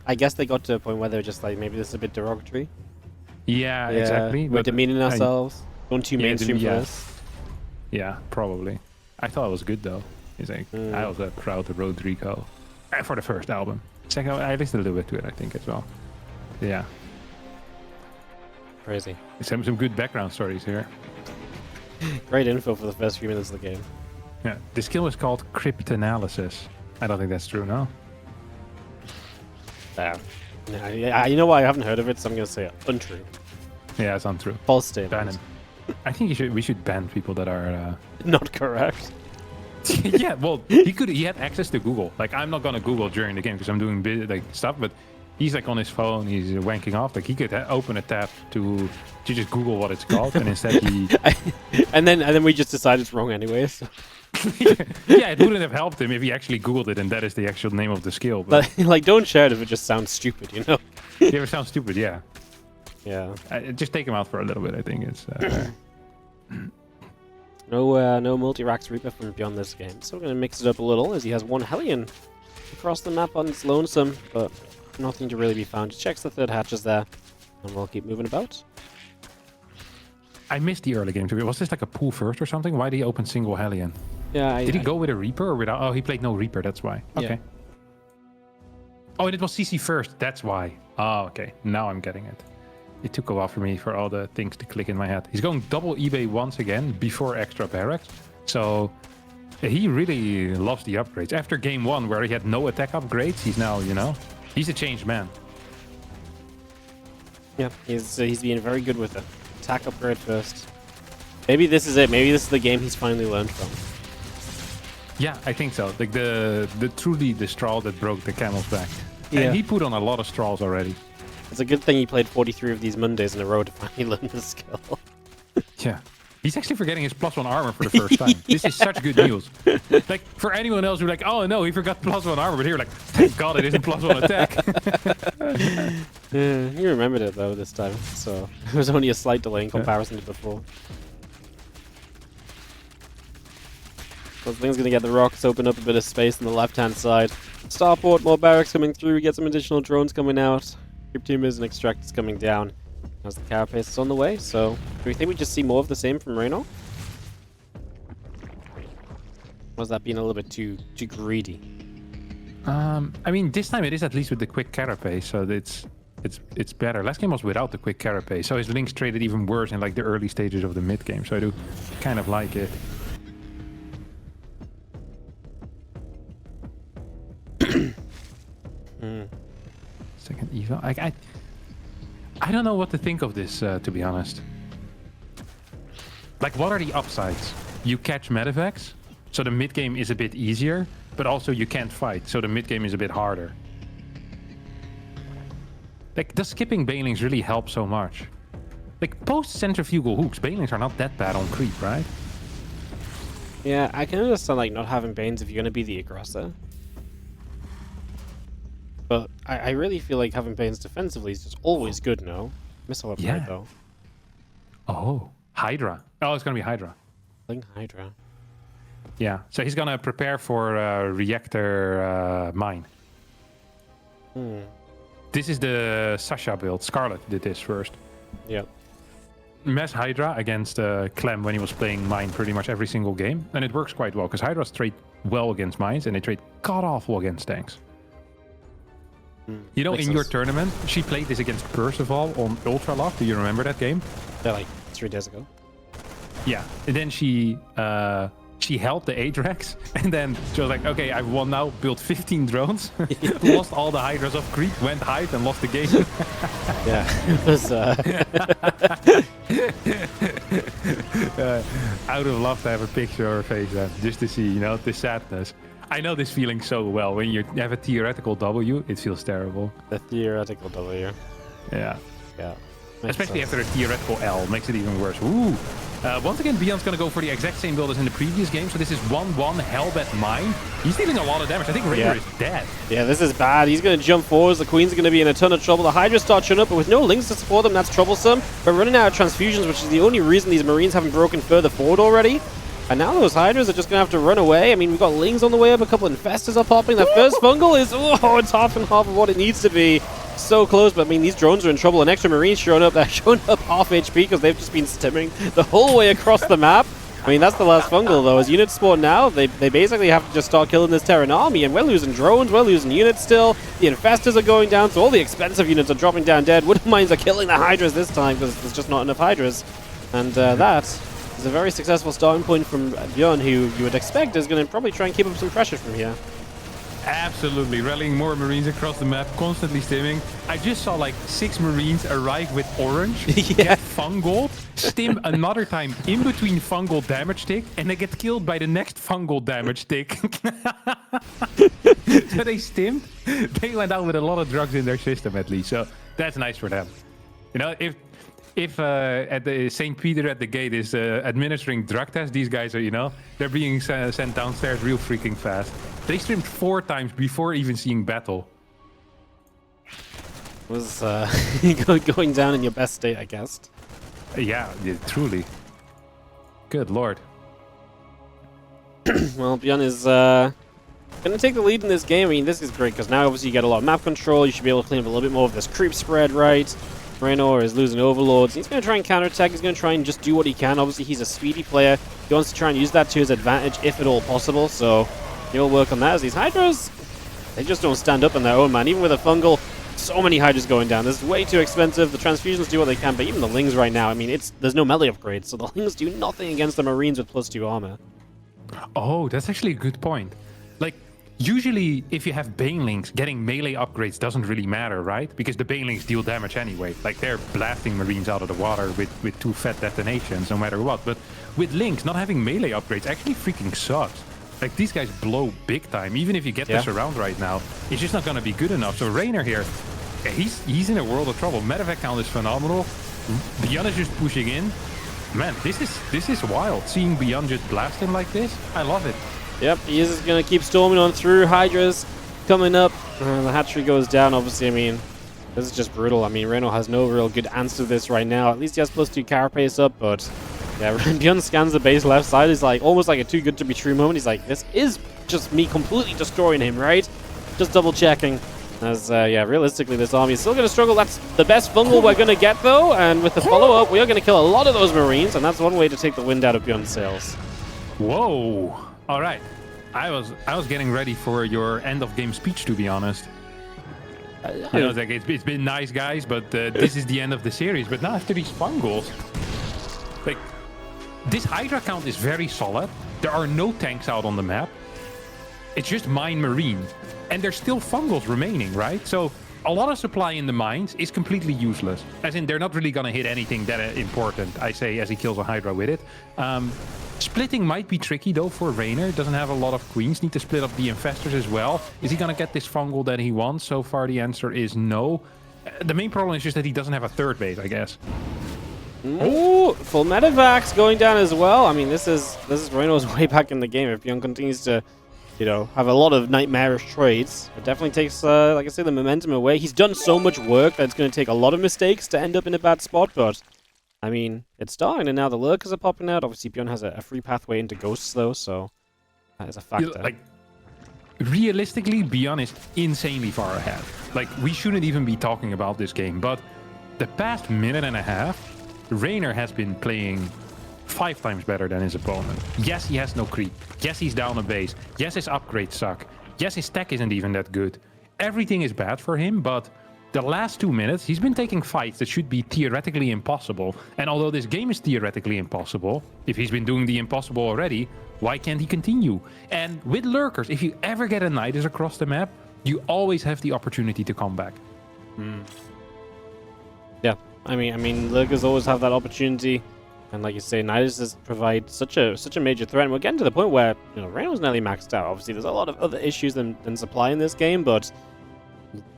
I guess they got to a point where they're just like, maybe this is a bit derogatory. Yeah, exactly. We're demeaning ourselves. Going too mainstream for us. Yeah, probably. I thought it was good though. He's like, I was a proud Rodrigo for the first album. Second, I listened a little bit to it, I think, as well. Yeah. Crazy. Some good background stories here. Great info for the first few minutes of the game. Yeah, the skill is called cryptanalysis. I don't think that's true, no? Yeah, you know why I haven't heard of it, so I'm going to say untrue. Yeah, it's untrue. False statement. Ban him. I think we should ban people that are... Not correct. Yeah, well, he had access to Google. Like, I'm not gonna Google during the game because I'm doing like stuff, but he's like on his phone, he's wanking off. Like, he could open a tab to just Google what it's called, and instead he... and then we just decided it's wrong anyways. Yeah, it wouldn't have helped him if he actually Googled it and that is the actual name of the skill. But like, don't share it if it just sounds stupid, you know? Yeah, it sounds stupid, yeah. Yeah. Just take him out for a little bit, I think it's... No multi-racks Reaper from ByuN this game, so we're going to mix it up a little as he has one Hellion across the map on its lonesome, but nothing to really be found. Just checks the third hatches there, and we'll keep moving about. I missed the early game. Was this like a pool first or something? Why did he open single Hellion? Yeah. Did he go with a Reaper or without? Oh, he played no Reaper. That's why. Okay. Yeah. Oh, and it was CC first. That's why. Oh, okay. Now I'm getting it. It took a while for me for all the things to click in my head. He's going double eBay once again before extra barracks. So he really loves the upgrades. After game 1 where he had no attack upgrades, he's now, you know, he's a changed man. Yeah, he's being very good with it. Attack upgrade first. Maybe this is it. Maybe this is the game he's finally learned from. Yeah, I think so. Like truly the straw that broke the camel's back. Yeah. And he put on a lot of straws already. It's a good thing he played 43 of these Mondays in a row to finally learn the skill. Yeah. He's actually forgetting his +1 armor for the first time. This is such good news. Like, for anyone else who's like, oh no, he forgot +1 armor, but here, like, thank God it isn't +1 attack. Yeah, he remembered it though this time, so it was only a slight delay in comparison to before. So thing's gonna get the rockets, open up a bit of space on the left-hand side. Starport, more barracks coming through, get some additional drones coming out. Group teamers and extractors coming down. As the carapace is on the way, so do we think we just see more of the same from Reynor? Was that being a little bit too greedy? I mean, this time it is at least with the quick carapace, so it's better. Last game was without the quick carapace, so his links traded even worse in like the early stages of the mid game. So I do kind of like it. Second Eva. I don't know what to think of this, to be honest. Like, what are the upsides? You catch medevacs, so the mid game is a bit easier, but also you can't fight, so the mid game is a bit harder. Like, does skipping banelings really help so much? Like, post centrifugal hooks, banelings are not that bad on creep, right? Yeah, I can understand like not having Banes if you're gonna be the aggressor. But I really feel like having Banes defensively is just always good, no? Missile upgrade though. Oh, Hydra. Oh, it's gonna be Hydra. Ling Hydra. Yeah, so he's gonna prepare for reactor mine. This is the Sasha build. Scarlet did this first. Yeah. Mass Hydra against Clem when he was playing mine pretty much every single game. And it works quite well, because Hydras trade well against mines and they trade god-awful against tanks. You know, in your tournament, she played this against Percival on Ultra Loft. Do you remember that game? Yeah, like 3 days ago. Yeah. And then she held the Atrax, and then she was like, okay, I've won now, built 15 drones, lost all the Hydras of creep, went hide, and lost the game. Yeah, it was... I would have loved to have a picture of her face just to see, you know, the sadness. I know this feeling so well. When you have a theoretical W, it feels terrible. The theoretical W. Yeah. Yeah. Especially after a theoretical L, makes it even worse. Ooh. Once again, ByuN's going to go for the exact same build as in the previous game. So this is 1-1 Hellbat Mine. He's dealing a lot of damage. I think Reynor is dead. Yeah, this is bad. He's going to jump forwards. The Queen's going to be in a ton of trouble. The Hydra start showing up, but with no links to support them, that's troublesome. But running out of transfusions, which is the only reason these Marines haven't broken further forward already. And now those Hydras are just going to have to run away. I mean, we've got Lings on the way up. A couple of Infestors are popping. That first Fungal is... Oh, it's half and half of what it needs to be. So close, but I mean, these drones are in trouble. An extra Marine's showing up. They're showing up half HP because they've just been stimming the whole way across the map. I mean, that's the last Fungal, though. As units spawn now, they basically have to just start killing this Terran army, and we're losing drones, we're losing units still. The Infestors are going down, so all the expensive units are dropping down dead. Wood Mines are killing the Hydras this time because there's just not enough Hydras. And that is a very successful starting point from ByuN, who you would expect is going to probably try and keep up some pressure from here. Absolutely, rallying more Marines across the map, constantly stimming. I just saw like 6 Marines arrive with orange, get Fungal, stim another time in between Fungal damage tick, and they get killed by the next Fungal damage tick. So they stimmed. They went out with a lot of drugs in their system at least, so that's nice for them. You know, if at the St. Peter at the gate is administering drug tests, these guys are, you know, they're being sent downstairs real freaking fast. They streamed 4 times before even seeing battle. Was going down in your best state, I guess. Yeah, truly. Good lord. Well, ByuN is going to take the lead in this game. I mean, this is great because now obviously you get a lot of map control. You should be able to clean up a little bit more of this creep spread, right? Reynor is losing overlords. He's going to try and counterattack. He's going to try and just do what he can. Obviously, he's a speedy player. He wants to try and use that to his advantage, if at all possible. So he'll work on that. As these Hydras, they just don't stand up on their own, man. Even with a fungal, so many Hydras going down. This is way too expensive. The transfusions do what they can, but even the Lings right now, I mean, there's no melee upgrades, so the Lings do nothing against the Marines with +2 armor. Oh, that's actually a good point. Like, usually if you have Banelings, getting melee upgrades doesn't really matter, right? Because the Banelings deal damage anyway. Like, they're blasting Marines out of the water with 2 fat detonations, no matter what. But with Lings, not having melee upgrades actually freaking sucks. Like, these guys blow big time. Even if you get this around right now, it's just not going to be good enough. So Reynor here, he's in a world of trouble. Medevac count is phenomenal. ByuN is just pushing in. Man, this is wild. Seeing ByuN just blast him like this, I love it. Yep, he is going to keep storming on through. Hydras coming up. The hatchery goes down, obviously. I mean, this is just brutal. I mean, Reynor has no real good answer to this right now. At least he has +2 carapace up, but yeah, ByuN scans the base left side. He's like almost like a too good to be true moment. He's like, this is just me completely destroying him, right? Just double checking. As, yeah, realistically, this army is still going to struggle. That's the best fungal we're going to get, though. And with the follow-up, we are going to kill a lot of those Marines. And that's one way to take the wind out of ByuN's sails. Whoa. All right. I was getting ready for your end-of-game speech, to be honest. You know, like, it's been nice, guys, but this is the end of the series. But now after these fungals, like, this Hydra count is very solid. There are no tanks out on the map. It's just mine Marine. And there's still fungals remaining, right? So a lot of supply in the mines is completely useless. As in, they're not really going to hit anything that important, I say, as he kills a Hydra with it. Splitting might be tricky, though, for Reynor. Doesn't have a lot of queens. Need to split up the infestors as well. Is he going to get this fungal that he wants? So far, the answer is no. The main problem is just that he doesn't have a third base, I guess. Ooh, full medevacs going down as well. I mean, this is Reynor's way back in the game. If ByuN continues to, you know, have a lot of nightmarish trades, it definitely takes, like I say, the momentum away. He's done so much work that it's going to take a lot of mistakes to end up in a bad spot, but I mean, it's starting, and now the lurkers are popping out. Obviously, ByuN has a free pathway into ghosts, though, so that is a factor. Like, realistically, ByuN is insanely far ahead. Like, we shouldn't even be talking about this game, but the past minute and a half, Reynor has been playing 5 times better than his opponent. Yes, he has no creep. Yes, he's down a base. Yes, his upgrades suck. Yes, his tech isn't even that good. Everything is bad for him, but the last 2 minutes, he's been taking fights that should be theoretically impossible. And although this game is theoretically impossible, if he's been doing the impossible already, why can't he continue? And with lurkers, if you ever get a Nidus across the map, you always have the opportunity to come back. Yeah, I mean, lurkers always have that opportunity. And like you say, Nidus provide such a major threat. And we're getting to the point where, you know, Reynor's nearly maxed out. Obviously, there's a lot of other issues than supply in this game, but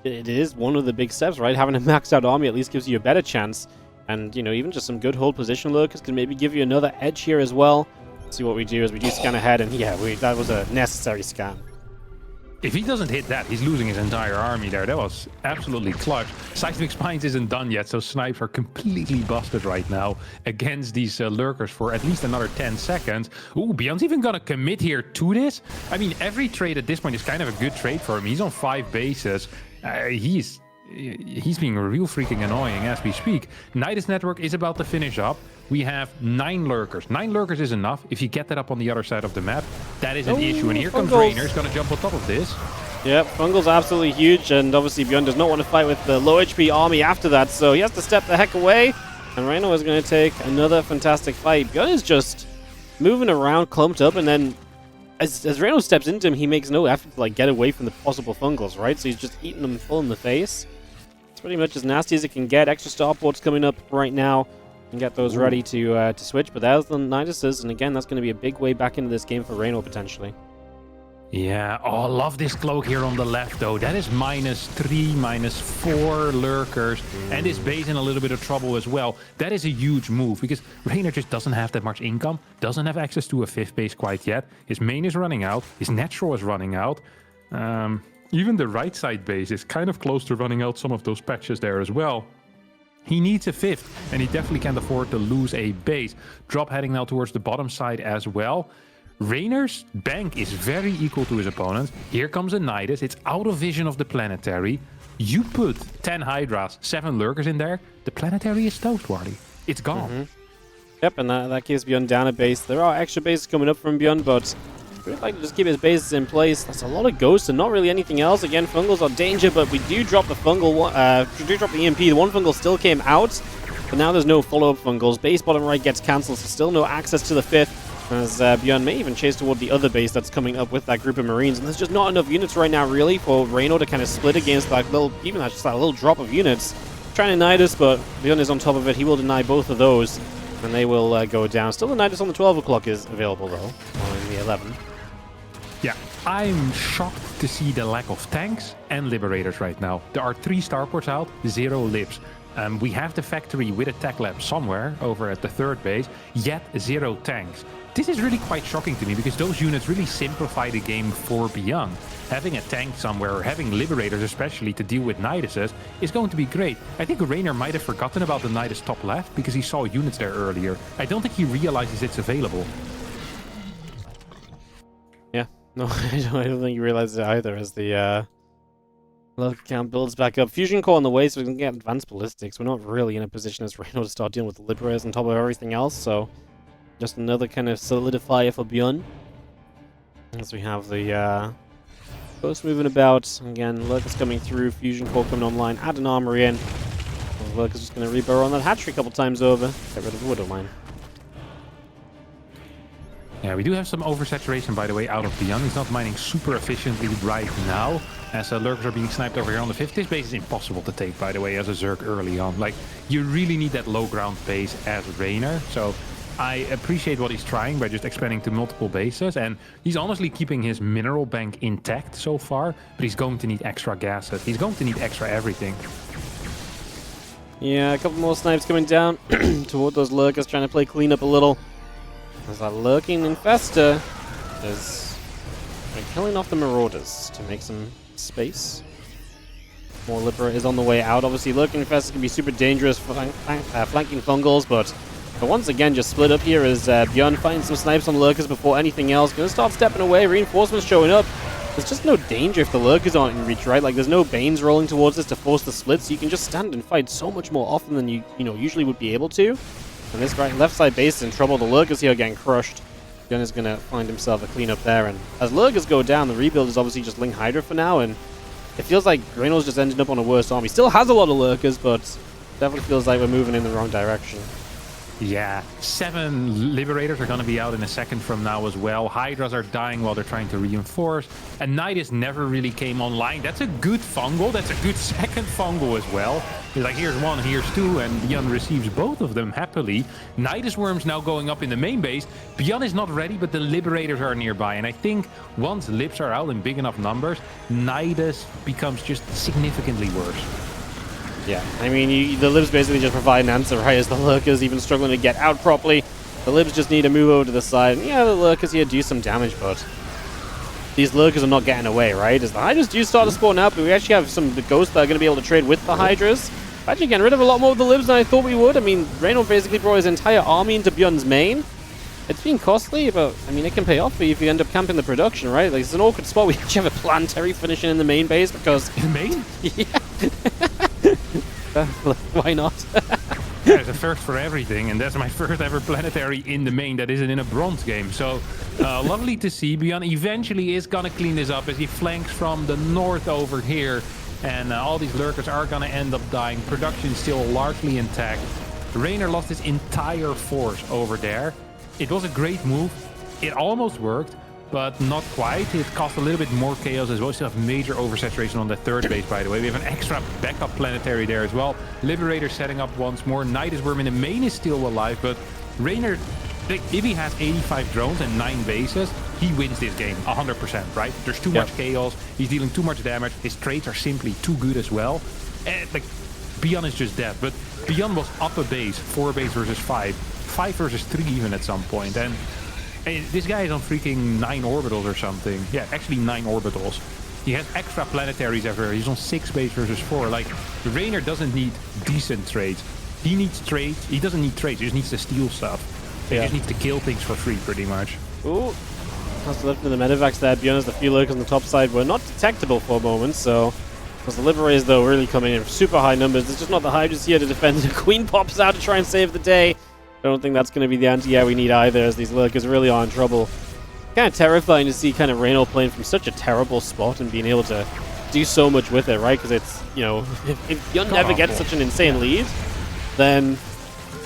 it is one of the big steps, right? Having a maxed out army at least gives you a better chance. And, you know, even just some good hold position lurkers can maybe give you another edge here as well. Let's see what we do as we do scan ahead. And yeah, that was a necessary scan. If he doesn't hit that, he's losing his entire army there. That was absolutely clutch. Seismic Spines isn't done yet, so snipes are completely busted right now against these lurkers for at least another 10 seconds. Ooh, ByuN's even gonna commit here to this. I mean, every trade at this point is kind of a good trade for him. He's on 5 bases. He's being real freaking annoying as we speak. Nidus Network is about to finish up. We have 9 lurkers. 9 lurkers is enough. If you get that up on the other side of the map, that is an issue. And here comes Reynor. He's going to jump on top of this. Yep, Fungal's absolutely huge, and obviously ByuN does not want to fight with the low HP army after that, so he has to step the heck away. And Reynor is going to take another fantastic fight. ByuN is just moving around, clumped up, and then as Reynor steps into him, he makes no effort to like get away from the possible Fungals, right? So he's just eating them full in the face. It's pretty much as nasty as it can get. Extra starports coming up right now. And get those ready to switch, but there's the Niduses, and again, that's going to be a big way back into this game for Reynor potentially. Yeah, oh, I love this cloak here on the left, though. That is -3, -4 lurkers, and this base in a little bit of trouble as well. That is a huge move, because Reynor just doesn't have that much income, doesn't have access to a 5th base quite yet. His main is running out, his natural is running out. Even the right side base is kind of close to running out some of those patches there as well. He needs a 5th, and he definitely can't afford to lose a base. Drop heading now towards the bottom side as well. Reynor's bank is very equal to his opponent. Here comes a Nidus. It's out of vision of the planetary. You put 10 Hydras, 7 Lurkers in there, the planetary is toast, Wardy. It's gone. Yep, and that keeps ByuN down a base. There are extra bases coming up from ByuN, but we'd like to just keep his bases in place. That's a lot of ghosts and not really anything else. Again, fungals are danger, but we do drop the fungal. We do drop the EMP. The one fungal still came out, but now there's no follow-up fungals. Base bottom right gets cancelled, so still no access to the 5th. As ByuN may even chase toward the other base that's coming up with that group of Marines. And there's just not enough units right now, really, for Reynor to kind of split against that little, even just that little drop of units. Trying to Nidus, but ByuN is on top of it. He will deny both of those, and they will go down. Still the Nidus on the 12 o'clock is available, though, while in the 11. Yeah, I'm shocked to see the lack of tanks and liberators right now. There are 3 starports out, 0 libs. We have the factory with a tech lab somewhere over at the 3rd base, yet 0 tanks. This is really quite shocking to me because those units really simplify the game for ByuN. Having a tank somewhere or having liberators especially to deal with Niduses is going to be great. I think Reynor might have forgotten about the Nidus top left because he saw units there earlier. I don't think he realizes it's available. Yeah, no, I don't think he realizes it either as the lurker count builds back up. Fusion core on the way so we can get advanced ballistics. We're not really in a position as Reynor to start dealing with the liberators on top of everything else, so just another kind of solidifier for ByuN. As we have the ghost moving about. Again, lurkers coming through, fusion core coming online, add an armory in. The lurkers just going to reburrow on that hatchery a couple times over. Get rid of the Widow Mine. Yeah, we do have some oversaturation, by the way, out of ByuN. He's not mining super efficiently right now, as lurkers are being sniped over here on the 5th. This base is impossible to take, by the way, as a Zerg early on. Like, you really need that low ground base as Reynor, so I appreciate what he's trying by just expanding to multiple bases, and he's honestly keeping his mineral bank intact so far, but he's going to need extra gases. He's going to need extra everything. Yeah, a couple more snipes coming down toward those lurkers, trying to play cleanup a little. As that lurking infester is killing off the marauders to make some space. More liberators on the way out. Obviously, lurking infestors can be super dangerous for flanking fungals, but once again, just split up here as ByuN finds some snipes on lurkers before anything else. Gonna start stepping away. Reinforcements showing up. There's just no danger if the lurkers aren't in reach, right? Like, there's no Banes rolling towards us to force the split, so you can just stand and fight so much more often than you usually would be able to. And this left side base is in trouble. The lurkers here are getting crushed. ByuN is gonna find himself a cleanup there, and as lurkers go down, the rebuild is obviously just Ling Hydra for now, and it feels like Reynor's just ended up on a worse army. Still has a lot of lurkers, but definitely feels like we're moving in the wrong direction. Yeah, 7 liberators are going to be out in a second from now as well. Hydras are dying while they're trying to reinforce. And Nidus never really came online. That's a good fungal. That's a good second fungal as well. It's like, here's 1, here's 2, and ByuN receives both of them happily. Nidus worms now going up in the main base. ByuN is not ready, but the liberators are nearby. And I think once libs are out in big enough numbers, Nidus becomes just significantly worse. Yeah, I mean, the libs basically just provide an answer, right? As the lurkers even struggling to get out properly. The libs just need to move over to the side. And yeah, the lurkers here do some damage, but these lurkers are not getting away, right? As the Hydras do start to spawn out, but we actually have some ghosts that are going to be able to trade with the Hydras. Actually getting rid of a lot more of the libs than I thought we would. I mean, Reynor basically brought his entire army into ByuN's main. It's been costly, but I mean, it can pay off for you if you end up camping the production, right? Like, it's an awkward spot. We actually have a planetary finishing in the main base because... In the main? Yeah. Why not? Yeah, it's a first for everything, and that's my first ever planetary in the main that isn't in a bronze game. So lovely to see. ByuN eventually is gonna clean this up as he flanks from the north over here, and all these lurkers are gonna end up dying. Production still largely intact. Reynor lost his entire force over there. It was a great move. It almost worked, but not quite. It cost a little bit more chaos as well. We still have major oversaturation on the 3rd base, by the way. We have an extra backup planetary there as well. Liberator setting up once more. Nidus Worm in the main is still alive, but Reynor, if he has 85 drones and 9 bases, he wins this game 100%, right? There's too much chaos. He's dealing too much damage. His trades are simply too good as well. And like, ByuN is just dead, but ByuN was up a base, 4 base versus 5, 5 versus 3 even at some point, and this guy is on freaking 9 orbitals or something. Yeah, actually 9 orbitals. He has extra planetaries everywhere. He's on 6 base versus 4. Like, Reynor doesn't need decent trades. He needs trades. He doesn't need trades. He just needs to steal stuff. He just needs to kill things for free, pretty much. Ooh. That's left in the medevacs there. ByuN has the few lurkers on the top side were not detectable for a moment, so Because the Liberators, though, really coming in super high numbers. It's just not the Hydras here to defend. The Queen pops out to try and save the day. I don't think that's going to be the anti-air we need either, as these Lurkers really are in trouble. Kind of terrifying to see kind of Reynor playing from such a terrible spot and being able to do so much with it, right? Because it's, you know, if ByuN never gets such an insane lead, then,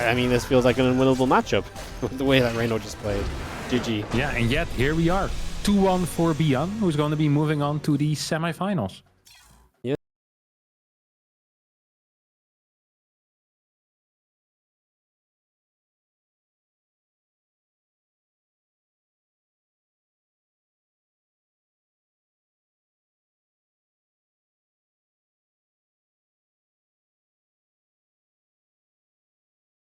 I mean, this feels like an unwinnable matchup with the way that Reynor just played. GG. Yeah, and yet here we are. 2-1 for ByuN, who's going to be moving on to the semifinals.